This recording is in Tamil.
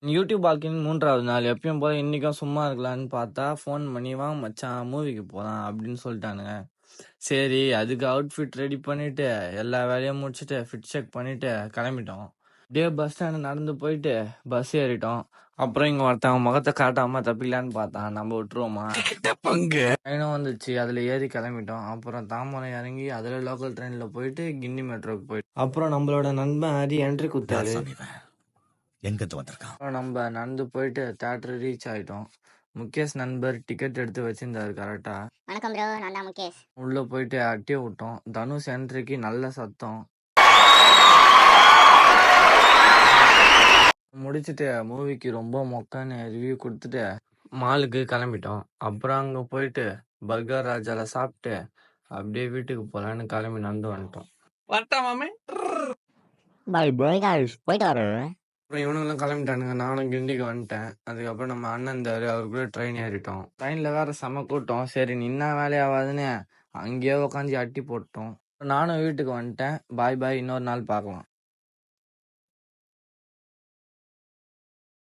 யூடியூப் வாழ்க்கையின் 3வது நாள். எப்பயும் போல இன்னைக்கும் சும்மா இருக்கலான்னு பார்த்தா, ஃபோன் பண்ணி, "வா மச்சான் மூவிக்கு போலாம்" அப்படின்னு சொல்லிட்டானுங்க. சரி, அதுக்கு அவுட்ஃபிட் ரெடி பண்ணிட்டு, எல்லா வேலையும் முடிச்சுட்டு, ஃபிட் செக் பண்ணிட்டு கிளம்பிட்டோம். அப்படியே பஸ் ஸ்டாண்ட் நடந்து போயிட்டு, பஸ் ஏறிட்டோம். அப்புறம் இங்க ஒருத்தன் முகத்த காட்டாம தப்பிக்கலான்னு பார்த்தான். நம்ம விட்டுருவோமா? ட்ரெயினும் வந்துச்சு. அதுல ஏறி கிளம்பிட்டோம். அப்புறம் தாம்பரம் இறங்கி, அதுல லோக்கல் ட்ரெயின்ல போயிட்டு கிண்டி மெட்ரோக்கு போயிட்டோம். அப்புறம் நம்மளோட நண்பன் ஹரி என்ட்ரி குடுத்தாரு. அப்புறம் நம்ம நடந்து போயிட்டு தியேட்டர் ரீச் ஆயிட்டோம். முகேஷ் நண்பர் டிக்கெட் எடுத்து வச்சிருந்தாரு கரெக்டா. வணக்கம் ப்ரோ, நான் தான் முகேஷ். உள்ள போயிட்டு அட்டிய விட்டோம். தனுஷ் என்ட்ரிக்கு நல்ல சத்தம். முடிச்சுட்டு மூவிக்கு ரொம்ப மொக்கன்னு ரிவ்யூ கொடுத்துட்டு மாலுக்கு கிளம்பிட்டோம். அப்புறம் அங்க போயிட்டு பர்கர் ராஜால சாப்பிட்டு அப்படியே வீட்டுக்கு போலான்னு கிளம்பி நடந்து வந்துட்டோம். பாய் பாய் गाइस போயிட்டு வர. அப்புறம் இவனுங்களும் கிளம்பிட்டானுங்க. நானும் கிண்டிக்கு வந்துட்டேன். அதுக்கப்புறம் நம்ம அண்ணன் இருந்தாரு. அவரு கூட ட்ரெயின் ஏறிட்டோம். ட்ரெயின்ல வேற செம கூட்டம். சரி நின்னா வேலையாவாதுன்னு அங்கேயே உட்காந்து அட்டி போட்டோம். நானும் வீட்டுக்கு வந்துட்டேன். பாய் பாய், இன்னொரு நாள் பார்க்கலாம்.